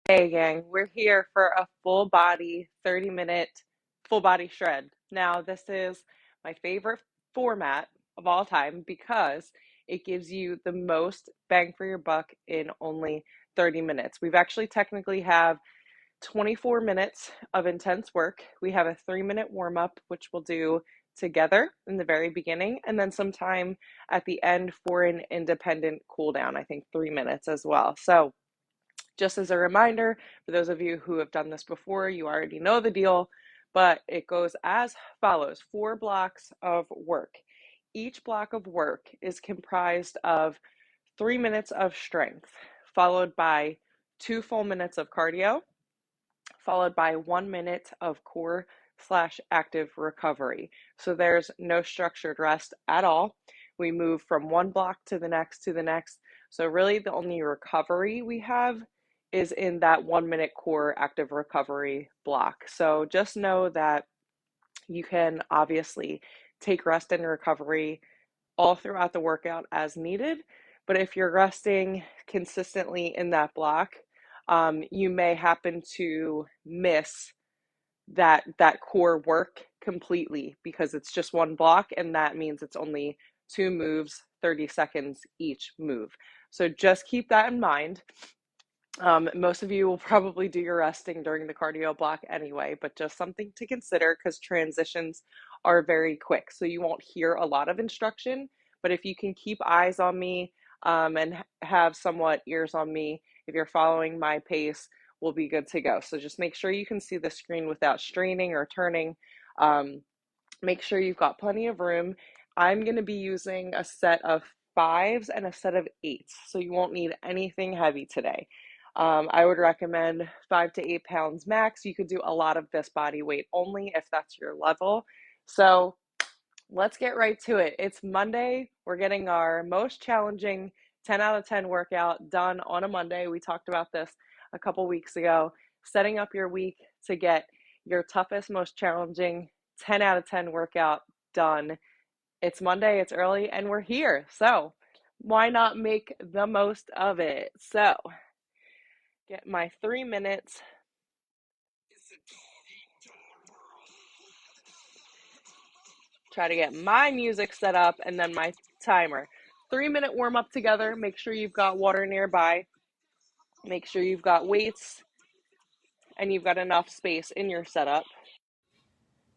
Hey gang, we're here for a full body 30-minute full body shred. Now, this is my favorite format of all time because it gives you the most bang for your buck in only 30 minutes. We've actually technically have 24 minutes of intense work. We have a 3-minute warm up, which we'll do together in the very beginning, and then some time at the end for an independent cool down, I think 3 minutes as well. So, just as a reminder, for those of you who have done this before, you already know the deal, but it goes as follows: 4 blocks of work. Each block of work is comprised of 3 minutes of strength, followed by 2 full minutes of cardio, followed by 1 minute of core/active recovery. So there's no structured rest at all. We move from one block to the next to the next. So really the only recovery we have is in that 1 minute core active recovery block. So just know that you can obviously take rest and recovery all throughout the workout as needed. But if you're resting consistently in that block, you may happen to miss that core work completely because it's just one block, and that means it's only 2 moves, 30 seconds each move. So just keep that in mind. Most of you will probably do your resting during the cardio block anyway, but just something to consider because transitions are very quick. So you won't hear a lot of instruction, but if you can keep eyes on me and have somewhat ears on me, if you're following my pace, we'll be good to go. So just make sure you can see the screen without straining or turning. Make sure you've got plenty of room. I'm going to be using a set of 5s and a set of 8s, so you won't need anything heavy today. I would recommend 5 to 8 pounds max. You could do a lot of this body weight only if that's your level. So let's get right to it. It's Monday. We're getting our most challenging 10 out of 10 workout done on a Monday. We talked about this a couple weeks ago. Setting up your week to get your toughest, most challenging 10 out of 10 workout done. It's Monday, it's early, and we're here. So why not make the most of it? So get my 3 minutes. Try to get my music set up and then my timer. 3-minute warm up together. Make sure you've got water nearby. Make sure you've got weights and you've got enough space in your setup.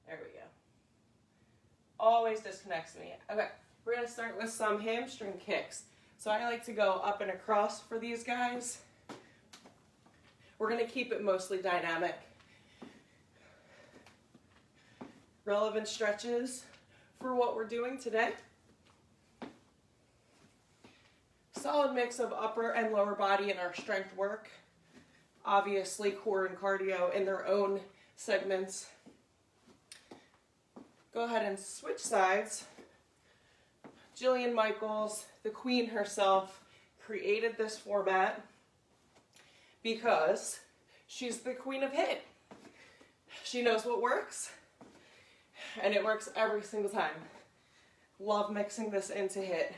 There we go. Always disconnects me. Okay, we're going to start with some hamstring kicks. So I like to go up and across for these guys. We're going to keep it mostly dynamic. Relevant stretches for what we're doing today. Solid mix of upper and lower body in our strength work. Obviously, core and cardio in their own segments. Go ahead and switch sides. Jillian Michaels, the queen herself, created this format because she's the queen of HIIT. She knows what works, and it works every single time. Love mixing this into HIIT.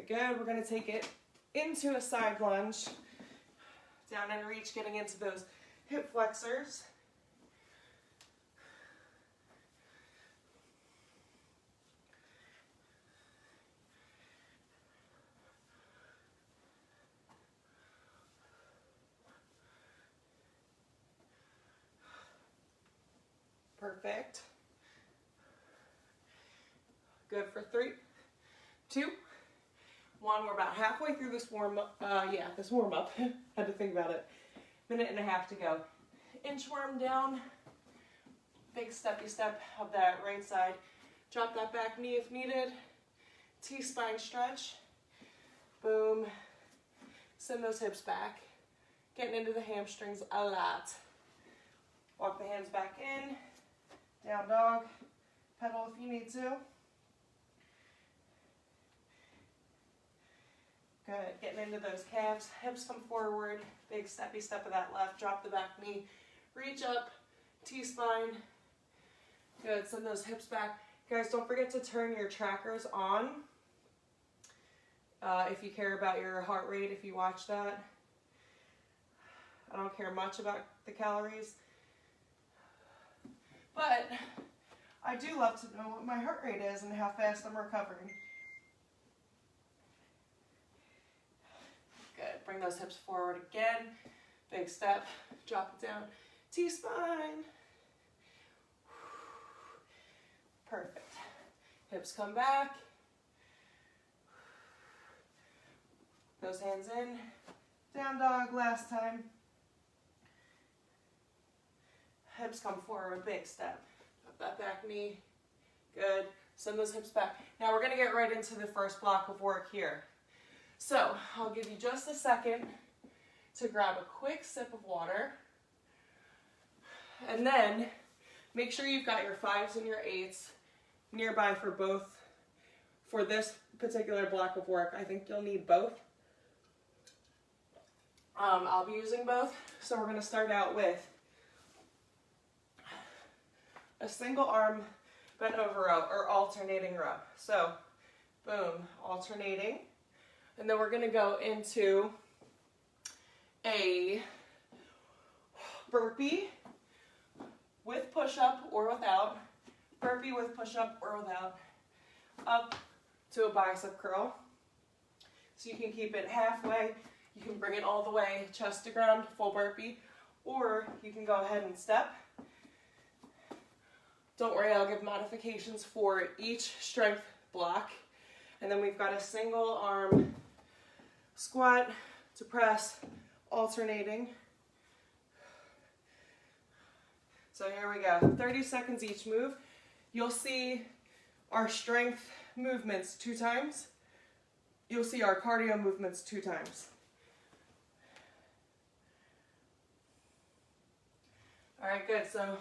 Good. We're going to take it into a side lunge. Down and reach, getting into those hip flexors. Perfect. Good for 3, 2, 1. We're about halfway through this warm up. This warm up. Had to think about it. Minute and a half to go. Inchworm down. Big steppy step of that right side. Drop that back knee if needed. T-spine stretch. Boom. Send those hips back. Getting into the hamstrings a lot. Walk the hands back in. Down dog. Pedal if you need to. Good. Getting into those calves. Hips come forward. Big steppy step of that left. Drop the back knee. Reach up. T-spine. Good. Good, send those hips back. Guys, don't forget to turn your trackers on if you care about your heart rate, if you watch that. I don't care much about the calories, but I do love to know what my heart rate is and how fast I'm recovering. Good, bring those hips forward again. Big step, drop it down, T-spine. Perfect. Hips come back. Those hands in. Down dog last time. Hips come forward, big step. Up that back knee. Good. Send those hips back. Now we're going to get right into the first block of work here. So I'll give you just a second to grab a quick sip of water. And then make sure you've got your 5s and your 8s nearby for both. For this particular block of work, I think you'll need both. I'll be using both. So we're going to start out with a single arm bent over row or alternating row. So boom, alternating. And then we're going to go into a burpee with push-up or without. Burpee with push-up or without. Up to a bicep curl. So you can keep it halfway. You can bring it all the way, chest to ground, full burpee. Or you can go ahead and step. Don't worry, I'll give modifications for each strength block. And then we've got a single arm squat to press, alternating. So here we go, 30 seconds each move. You'll see our strength movements 2 times. You'll see our cardio movements 2 times. All right, good, so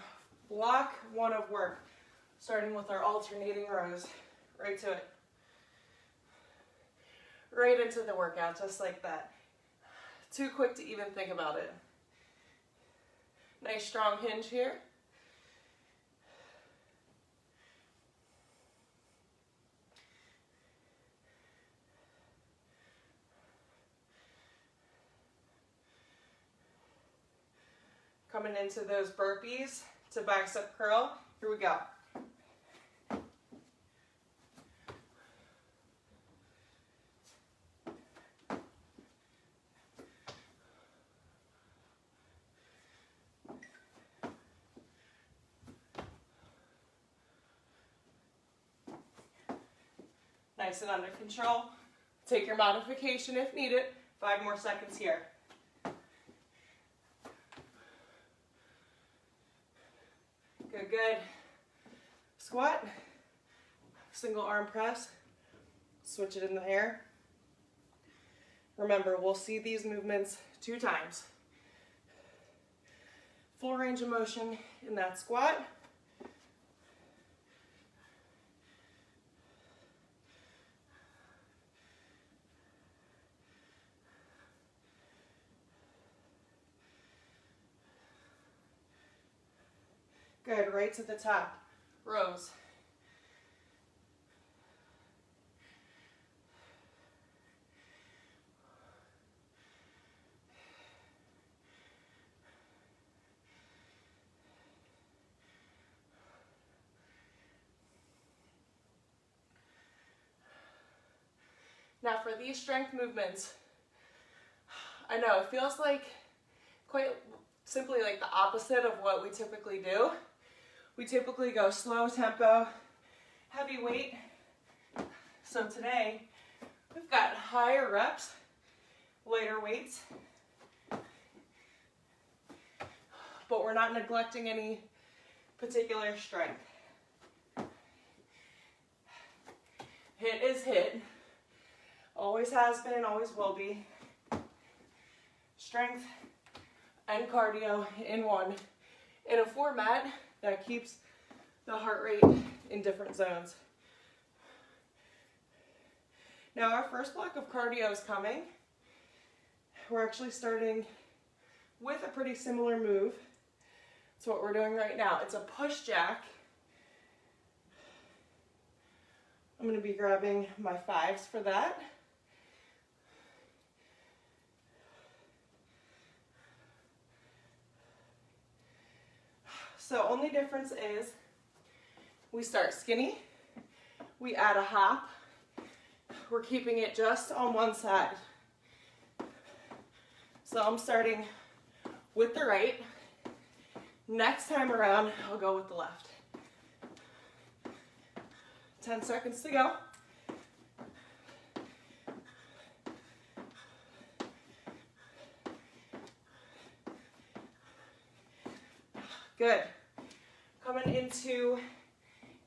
block 1 of work, starting with our alternating rows, right to it. Right into the workout, just like that. Too quick to even think about it. Nice strong hinge here. Coming into those burpees to bicep curl. Here we go. Nice and under control. Take your modification if needed. 5 more seconds here. Good, good. Squat. Single arm press. Switch it in the air. Remember, we'll see these movements 2 times. Full range of motion in that squat. Good, right to the top, rows. Now for these strength movements, I know it feels like quite simply like the opposite of what we typically do. We typically go slow tempo, heavy weight. So today, we've got higher reps, lighter weights, but we're not neglecting any particular strength. Hit is hit. Always has been, always will be. Strength and cardio in one, in a format that keeps the heart rate in different zones. Now our first block of cardio is coming. We're actually starting with a pretty similar move to what we're doing right now. It's a push jack I'm going to be grabbing my 5s for that. So only difference is we start skinny, we add a hop, we're keeping it just on one side. So I'm starting with the right. Next time around, I'll go with the left. 10 seconds to go. Good. Coming into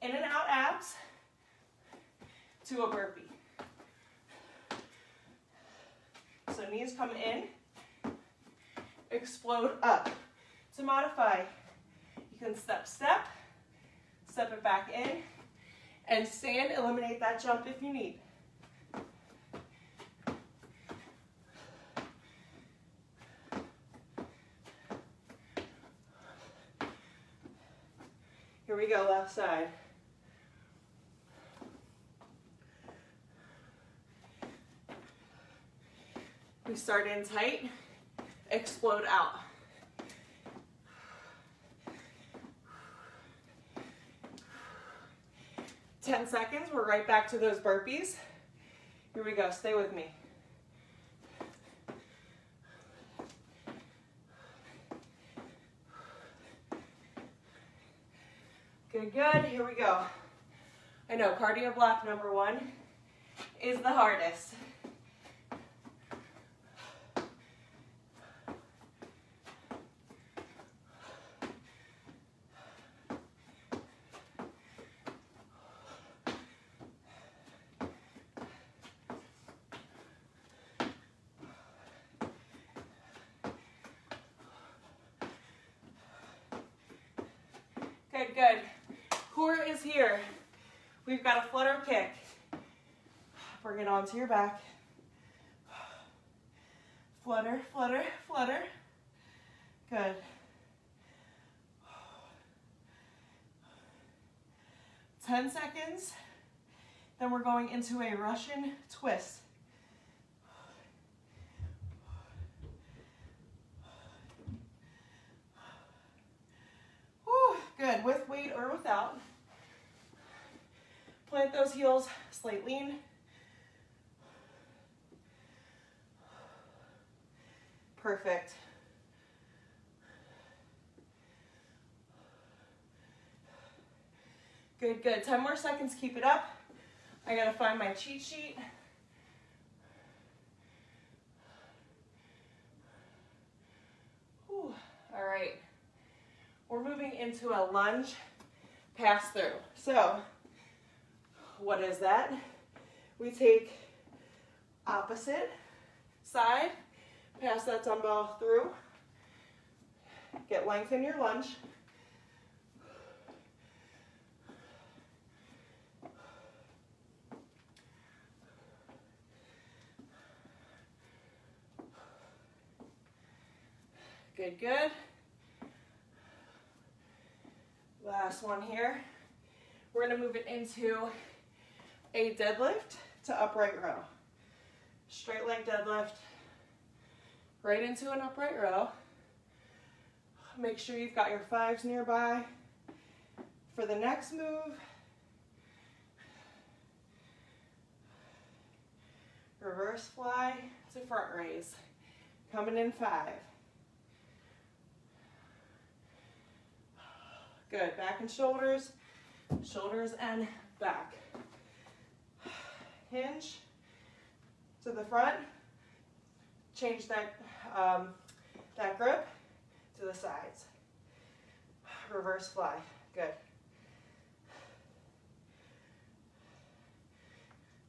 in and out abs to a burpee. So knees come in, explode up. To modify, you can step, step it back in, and stand, eliminate that jump if you need. Here we go, left side. We start in tight, explode out. Ten seconds, we're right back to those burpees. Here we go, stay with me. Good, good, here we go. I know, cardio block number 1 is the hardest. Good, good. Core is here. We've got a flutter kick. Bring it onto your back. Flutter, flutter, flutter. Good. 10 seconds. Then we're going into a Russian twist. Good, with weight or without. Plant those heels, slight lean. Perfect. Good, good. 10 more seconds, keep it up. I gotta find my cheat sheet. Whew. All right. We're moving into a lunge pass through. So, what is that? We take opposite side, pass that dumbbell through, get length in your lunge. Good, good. Last one here. We're going to move it into a deadlift to upright row. Straight leg deadlift, right into an upright row. Make sure you've got your 5s nearby. For the next move, reverse fly to front raise. Coming in 5. Good, back and shoulders and back. Hinge to the front, change that, that grip to the sides. Reverse fly, good.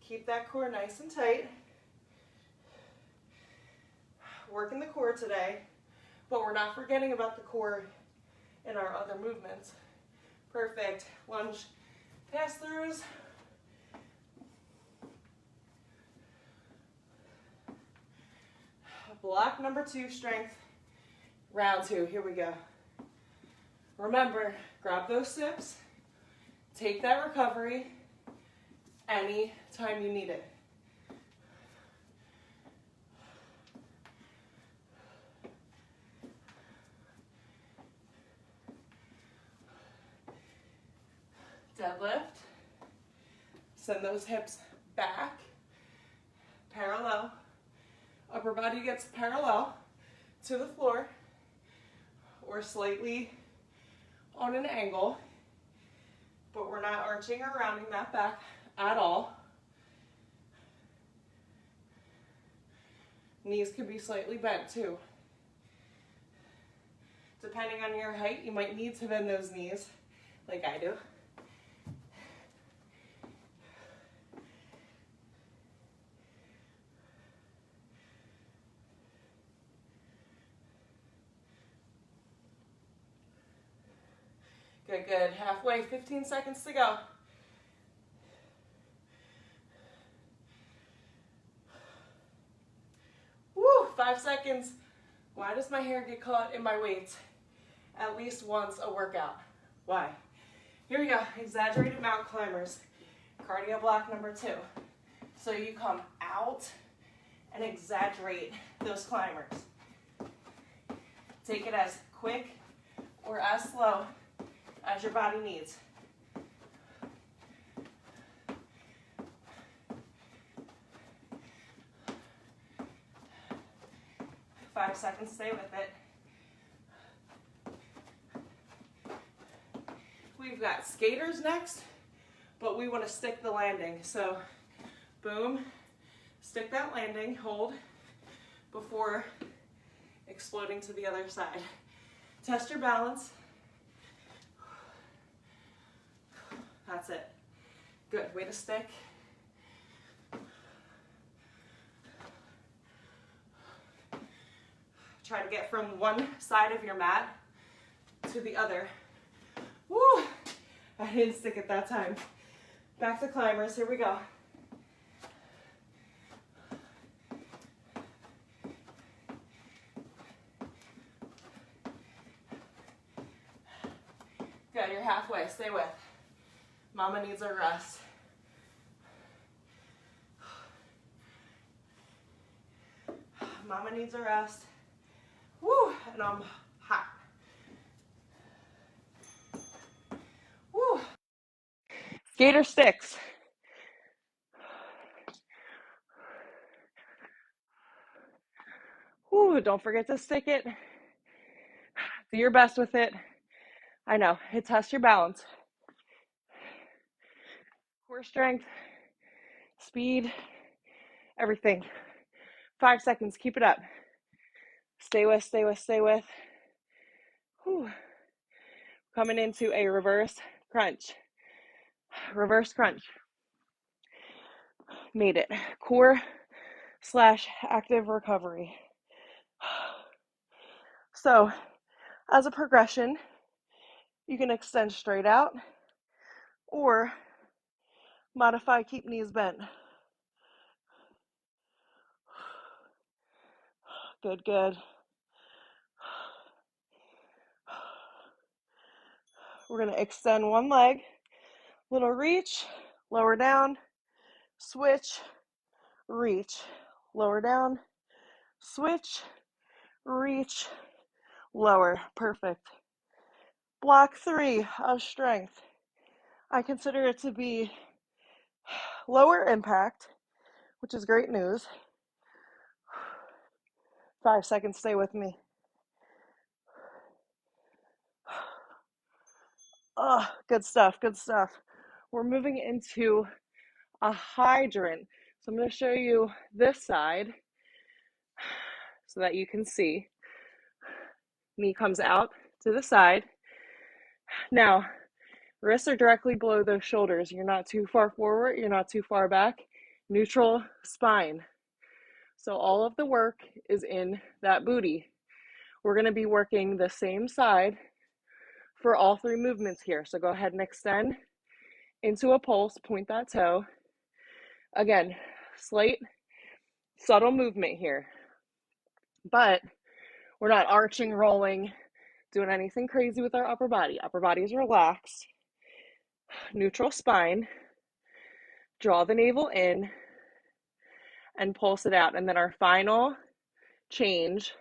Keep that core nice and tight. Working the core today, but we're not forgetting about the core in our other movements. Perfect. Lunge pass-throughs. Block number 2, strength. Round 2, here we go. Remember, grab those sips, take that recovery, anytime you need it. Deadlift. Send those hips back, parallel. Upper body gets parallel to the floor or slightly on an angle, but we're not arching or rounding that back at all. Knees could be slightly bent too. Depending on your height, you might need to bend those knees like I do. Good, good. Halfway, 15 seconds to go. Woo, 5 seconds. Why does my hair get caught in my weights at least once a workout? Why? Here we go, exaggerated mountain climbers. Cardio block number 2. So you come out and exaggerate those climbers. Take it as quick or as slow as your body needs. Five seconds, stay with it. We've got skaters next, but we want to stick the landing. So, boom, stick that landing, hold, before exploding to the other side. Test your balance. That's it. Good, way to stick. Try to get from one side of your mat to the other. Woo! I didn't stick it that time. Back to climbers, here we go. Good, you're halfway, stay with. Mama needs a rest. Mama needs a rest. Woo, and I'm hot. Woo. Skater sticks. Woo, don't forget to stick it. Do your best with it. I know, it tests your balance. Core strength, speed, everything. 5 seconds, keep it up. Stay with, stay with, stay with. Whew. Coming into a reverse crunch. Reverse crunch. Made it. Core / active recovery. So, as a progression, you can extend straight out or modify, keep knees bent. Good, good. We're going to extend one leg, little reach, lower down, switch, reach, lower down, switch, reach, lower. Perfect. Block 3 of strength. I consider it to be lower impact, which is great news. 5 seconds, stay with me. Oh, good stuff, good stuff. We're moving into a hydrant. So I'm going to show you this side so that you can see. Knee comes out to the side. Now, wrists are directly below those shoulders. You're not too far forward, you're not too far back. Neutral spine. So all of the work is in that booty. We're going to be working the same side for all 3 movements here. So go ahead and extend into a pulse, point that toe. Again, slight, subtle movement here. But we're not arching, rolling, doing anything crazy with our upper body. Upper body is relaxed. Neutral spine. Draw the navel in and pulse it out. And then our final change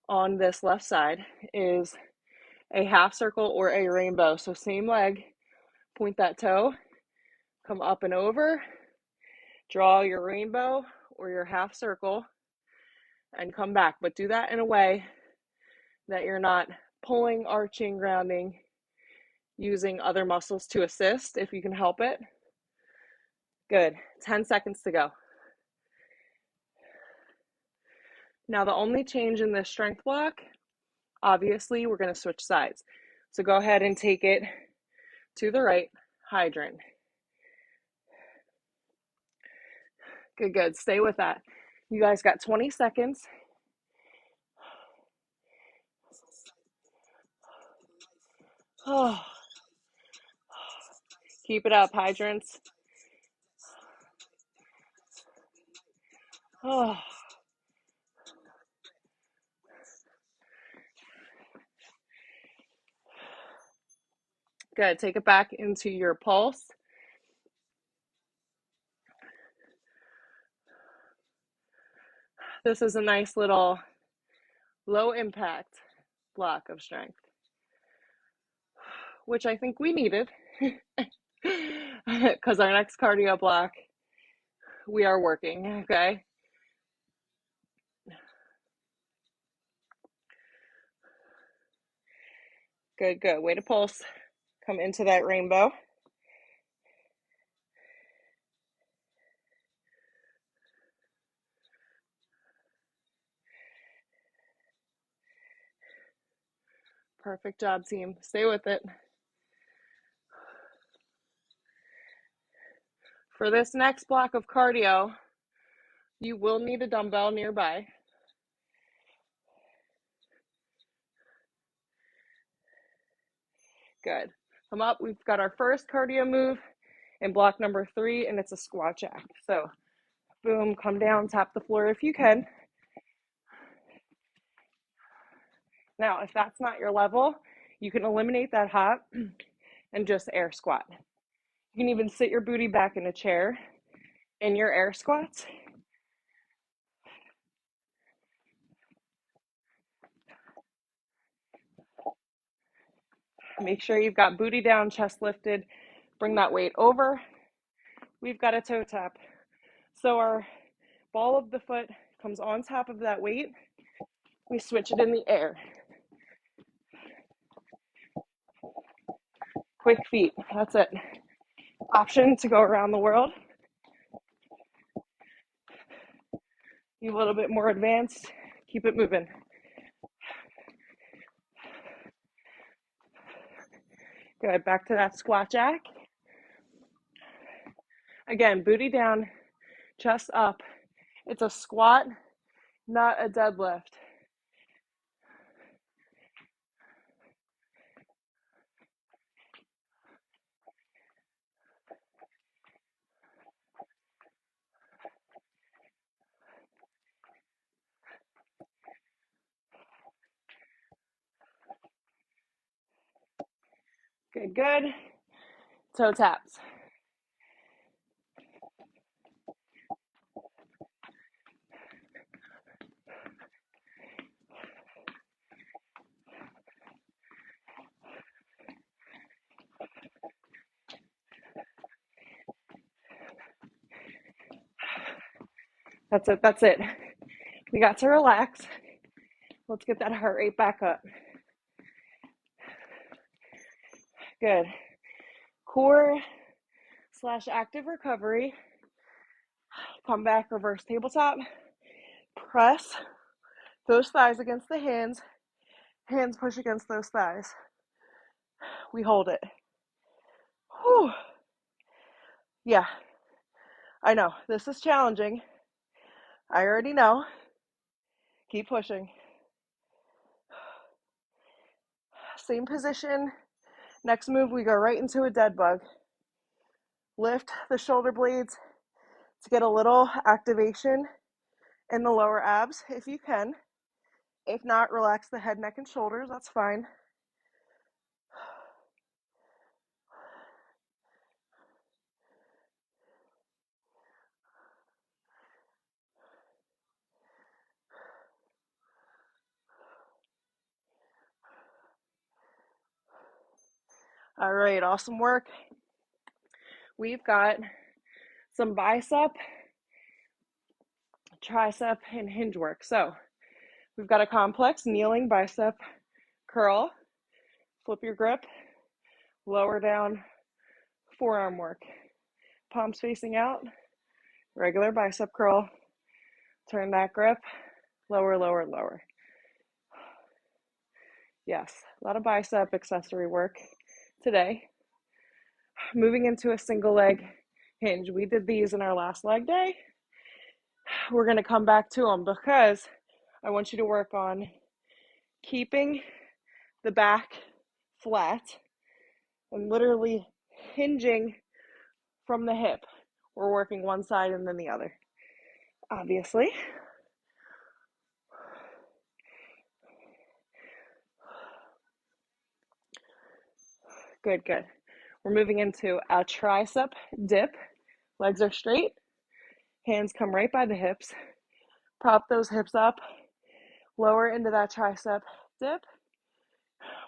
on this left side is a half circle or a rainbow. So same leg, point that toe, come up and over, draw your rainbow or your half circle, and come back. But do that in a way that you're not pulling, arching, grounding, using other muscles to assist if you can help it. Good. 10 seconds to go. Now the only change in this strength block, obviously we're going to switch sides. So go ahead and take it to the right, hydrant. Good, good. Stay with that. You guys got 20 seconds. Oh, keep it up, hydrants. Oh, good. Take it back into your pulse. This is a nice little low impact block of strength, which I think we needed because our next cardio block, we are working, okay? Good, good. Way to pulse. Come into that rainbow. Perfect job, team. Stay with it. For this next block of cardio, you will need a dumbbell nearby. Good. Come up. We've got our first cardio move in block number 3, and it's a squat jack. So, boom, come down, tap the floor if you can. Now, if that's not your level, you can eliminate that hop and just air squat. You can even sit your booty back in a chair in your air squats. Make sure you've got booty down, chest lifted. Bring that weight over. We've got a toe tap. So our ball of the foot comes on top of that weight. We switch it in the air. Quick feet. That's it. Option to go around the world. You a little bit more advanced. Keep it moving. Good. Back to that squat jack. Again, booty down, chest up. It's a squat, not a deadlift. Good, good. Toe taps. That's it, that's it. We got to relax. Let's get that heart rate back up. Good. Core / active recovery. Come back, reverse tabletop. Press those thighs against the hands. Hands push against those thighs. We hold it. Whew. Yeah, I know. This is challenging. I already know. Keep pushing. Same position. Next move, we go right into a dead bug. Lift the shoulder blades to get a little activation in the lower abs if you can. If not, relax the head, neck, and shoulders. That's fine. All right, awesome work. We've got some bicep, tricep, and hinge work. So we've got a complex kneeling bicep curl. Flip your grip, lower down, forearm work. Palms facing out, regular bicep curl. Turn that grip, lower, lower, lower. Yes, a lot of bicep accessory work today. Moving into a single leg hinge. We did these in our last leg day. We're going to come back to them because I want you to work on keeping the back flat and literally hinging from the hip. We're working one side and then the other, obviously. Good, good. We're moving into a tricep dip. Legs are straight. Hands come right by the hips. Prop those hips up. Lower into that tricep dip.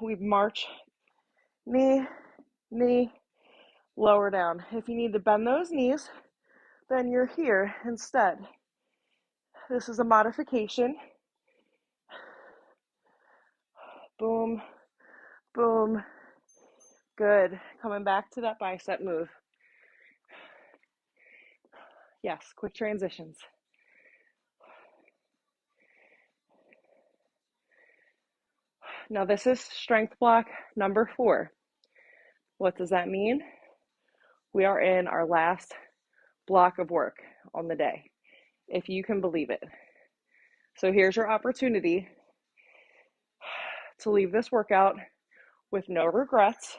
We march knee, knee, lower down. If you need to bend those knees, then you're here instead. This is a modification. Boom, boom. Good. Coming back to that bicep move. Yes, quick transitions. Now this is strength block number 4. What does that mean? We are in our last block of work on the day, if you can believe it. So here's your opportunity to leave this workout with no regrets.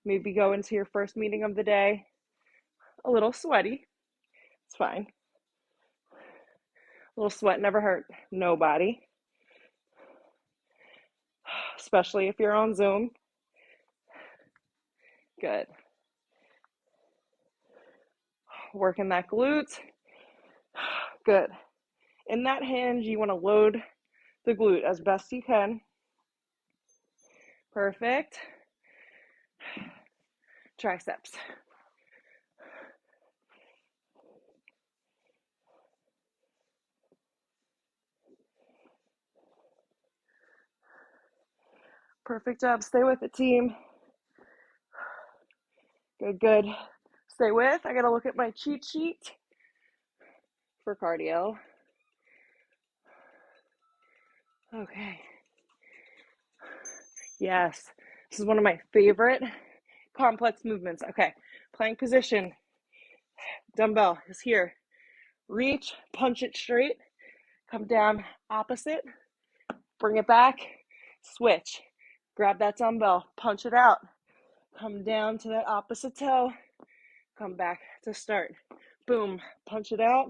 Maybe go into your first meeting of the day a little sweaty. It's fine. A little sweat never hurt nobody, especially if you're on Zoom. Good. Working that glute. Good. In that hinge, you want to load the glute as best you can. Perfect. Triceps. Perfect job. Stay with it, team. Good, good. Stay with. I got to look at my cheat sheet for cardio. Okay. Yes. This is one of my favorite complex movements. Okay. Plank position. Dumbbell is here. Reach, punch it straight. Come down opposite. Bring it back. Switch. Grab that dumbbell. Punch it out. Come down to that opposite toe. Come back to start. Boom. Punch it out.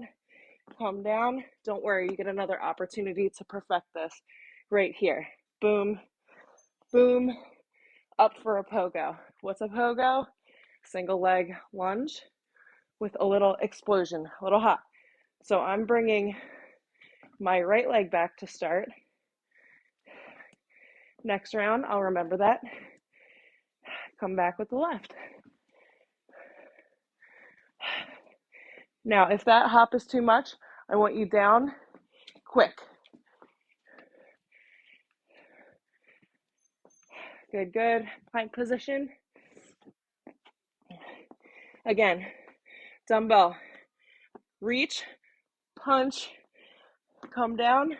Come down. Don't worry. You get another opportunity to perfect this right here. Boom. Boom. Up for a pogo. What's a pogo? Single leg lunge with a little explosion, a little hop. So I'm bringing my right leg back to start. Next round, I'll remember that. Come back with the left. Now, if that hop is too much, I want you down quick. Good, good. Plank position. Again, dumbbell. Reach, punch, come down,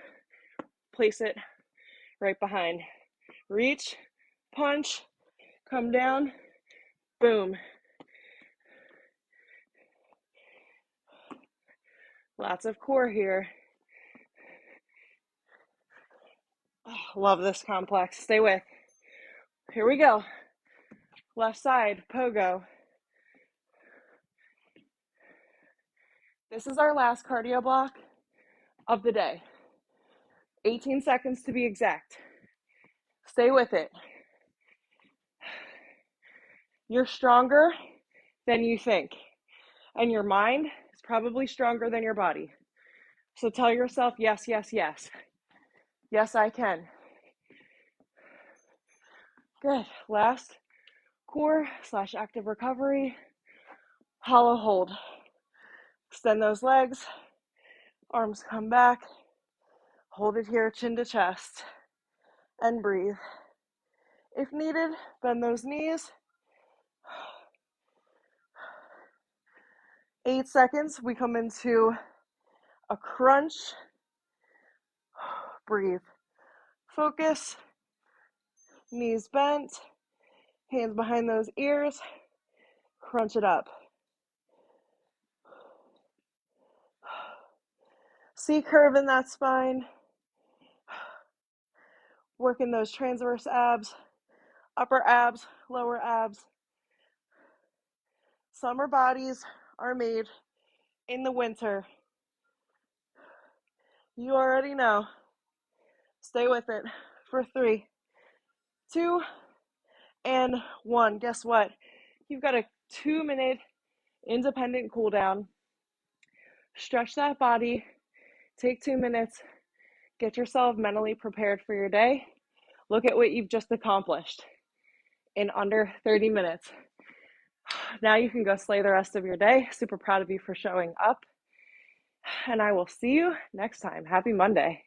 place it right behind. Reach, punch, come down, boom. Lots of core here. Oh, love this complex. Stay with. Here we go. Left side, pogo. This is our last cardio block of the day. 18 seconds to be exact. Stay with it. You're stronger than you think. And your mind is probably stronger than your body. So tell yourself, yes, yes, yes. Yes, I can. Good. Last core / active recovery. Hollow hold. Extend those legs. Arms come back. Hold it here, chin to chest. And breathe. If needed, bend those knees. 8 seconds. We come into a crunch. Breathe. Focus. Knees bent. Hands behind those ears. Crunch it up. C curve in that spine. Working those transverse abs, upper abs, lower abs. Summer bodies are made in the winter. You already know. Stay with it for 3, 2, and 1. Guess what? You've got a 2-minute independent cool down. Stretch that body. Take 2 minutes. Get yourself mentally prepared for your day. Look at what you've just accomplished in under 30 minutes. Now you can go slay the rest of your day. Super proud of you for showing up. And I will see you next time. Happy Monday.